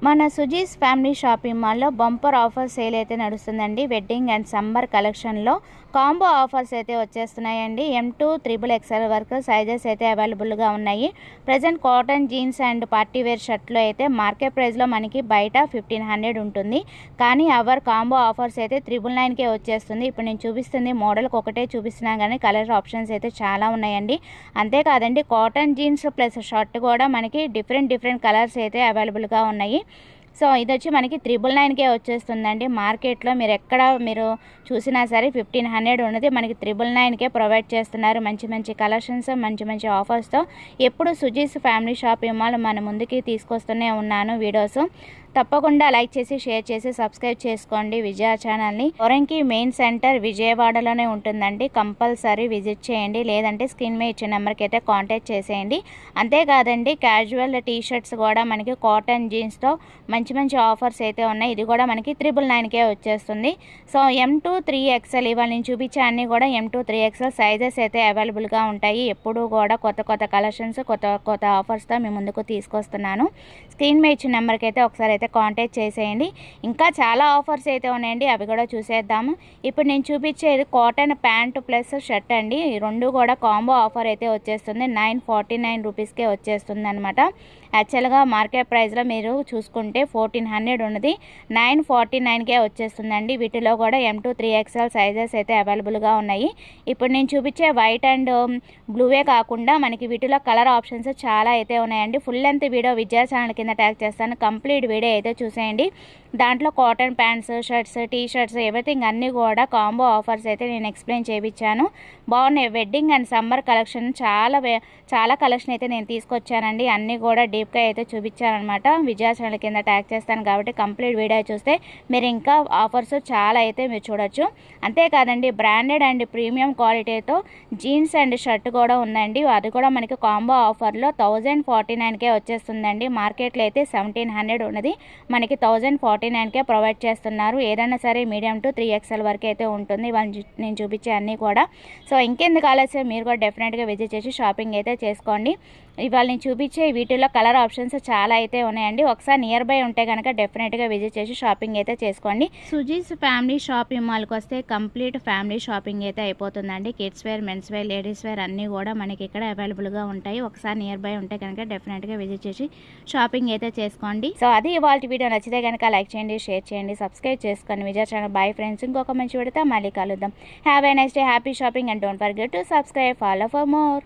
మన Suji's family shopping మాల్లో bumper offer sale అయితే నడుస్తుందండి. వెడ్డింగ్ అండ్ సమ్మర్ కలెక్షన్లో కాంబో ఆఫర్స్ అయితే వచ్చేస్తున్నాయండి. M2 XXL వరకు సైజెస్ అయితే అవైలబుల్గా ఉన్నాయి. Present cotton jeans and party wear షర్ట్లో అయితే మార్కెట్ ప్రైస్లో మనకి బయట 1500 ఉంటుంది. కానీ అవర్ కాంబో ఆఫర్స్ అయితే 999కే వచ్చేస్తుంది. ఇప్పుడు నేను చూపిస్తుంది మోడల్కి ఒకటే చూపిస్తున్నా కానీ కలర్ ఆప్షన్స్ అయితే చాలా ఉన్నాయండి. అంతేకాదండి, కాటన్ జీన్స్ ప్లస్ షర్ట్ కూడా మనకి డిఫరెంట్ కలర్స్ అయితే అవైలబుల్గా ఉన్నాయి. సో ఇది వచ్చి మనకి 999కే వచ్చేస్తుందండి. మార్కెట్లో మీరు చూసినా సరే 1500 ఉన్నది మనకి 999కే ప్రొవైడ్ చేస్తున్నారు. మంచి కలెక్షన్స్, మంచి ఆఫర్స్తో ఎప్పుడు సుజీస్ ఫ్యామిలీ షాపింగ్ మాల్ మన ముందుకి తీసుకొస్తూనే ఉన్నాను. వీడియోస్ తప్పకుండా లైక్ చేసి షేర్ చేసి సబ్స్క్రైబ్ చేసుకోండి విజయ ఛానల్ని. కొరంకి మెయిన్ సెంటర్ విజయవాడలోనే ఉంటుందండి. కంపల్సరీ విజిట్ చేయండి, లేదంటే స్క్రీన్ మీద ఇచ్చిన నెంబర్కి అయితే కాంటాక్ట్ చేసేయండి. అంతేకాదండి, క్యాజువల్ టీ షర్ట్స్ కూడా మనకి కాటన్ జీన్స్తో మంచి ఆఫర్స్ అయితే ఉన్నాయి. ఇది కూడా మనకి 999కే వచ్చేస్తుంది. సో M2 3XL ఇవాళ నేను చూపించే అన్నీ కూడా M2 3XL సైజెస్ అయితే అవైలబుల్గా ఉంటాయి. ఎప్పుడు కూడా కొత్త కలెక్షన్స్, కొత్త ఆఫర్స్తో మీ ముందుకు తీసుకొస్తున్నాను. స్క్రీన్ మీద ఇచ్చిన నెంబర్కి అయితే ఒకసారి అయితే కాంటాక్ట్ చేసేయండి. ఇంకా చాలా ఆఫర్స్ అయితే ఉన్నాయండి, అవి కూడా చూసేద్దాము. ఇప్పుడు నేను చూపించేది కాటన్ ప్యాంటు ప్లస్ షర్ట్ అండి. ఈ రెండు కూడా కాంబో ఆఫర్ అయితే వచ్చేస్తుంది. 949 రూపీస్కే వచ్చేస్తుంది అనమాట. యాక్చువల్గా మార్కెట్ ప్రైస్లో మీరు చూసుకుంటే 1400 ఉన్నది 949కే వచ్చేస్తుందండి. వీటిలో కూడా M2 3XL సైజెస్ అయితే అవైలబుల్గా ఉన్నాయి. ఇప్పుడు నేను చూపించే వైట్ అండ్ బ్లూవే కాకుండా మనకి వీటిలో కలర్ ఆప్షన్స్ చాలా అయితే ఉన్నాయండి. ఫుల్ లెంత్ వీడియో విజయ ఛానల్ కింద ట్యాగ్ చేస్తాను, కంప్లీట్ వీడియో అయితే చూసేయండి. దాంట్లో cotton pants, shirts, T shirts, everything అన్నీ కూడా కాంబో ఆఫర్స్ అయితే నేను ఎక్స్ప్లెయిన్ చేయించాను. బాగున్నాయి. వెడ్డింగ్ అండ్ సమ్మర్ కలెక్షన్ చాలా కలెక్షన్ అయితే నేను తీసుకొచ్చానండి. అన్నీ కూడా డీప్గా అయితే చూపించానమాట. విజయ ఛానల్ కింద ట్యాగ్ చేస్తాను కాబట్టి కంప్లీట్ వీడియో చూస్తే మీరు ఇంకా ఆఫర్స్ చాలా అయితే మీరు చూడొచ్చు. అంతేకాదండి, బ్రాండెడ్ అండ్ ప్రీమియం క్వాలిటీతో జీన్స్ అండ్ షర్ట్ కూడా ఉందండి. అది కూడా మనకి కాంబో ఆఫర్లో 1049కే వచ్చేస్తుందండి. మార్కెట్లో అయితే 1700 ఉన్నది మనకి 1049కే ప్రొవైడ్ చేస్తున్నారు. ఏదైనా సరే మీడియం టు 3XL వరకు అయితే ఉంటుంది నేను చూపించే అన్నీ కూడా. సో ఇంకెందుకు ఆలస్యం, మీరు కూడా డెఫినెట్గా విజిట్ చేసి షాపింగ్ అయితే చేసుకోండి. ఇవాళ నేను చూపించే వీటిలో కలర్ ఆప్షన్స్ చాలా అయితే ఉన్నాయండి. ఒకసారి నియర్ బై ఉంటే కనుక డెఫినెట్గా విజిట్ చేసి షాపింగ్ అయితే చేసుకోండి. సుజీస్ ఫ్యామిలీ షాపింగ్ మాల్కి వస్తే కంప్లీట్ ఫ్యామిలీ షాపింగ్ అయితే అయిపోతుందండి. Kids wear, men's wear, ladies wear అన్నీ కూడా మనకి ఇక్కడ అవైలబుల్గా ఉంటాయి. ఒకసారి నియర్ బై ఉంటే కనుక డెఫినెట్గా విజిట్ చేసి షాపింగ్ అయితే చేసుకోండి. సో అది ఇవాళ వీడియో. నచ్చితే కనుక లైక్ చేయండి, షేర్ చేయండి, సబ్స్క్రైబ్ చేసుకోండి విజయ ఛానల్. బాయ్ ఫ్రెండ్స్, ఇంకొక మంచి పెడితే మళ్ళీ కలుద్దాం. Have a nice day, happy shopping and don't forget to subscribe, follow for more.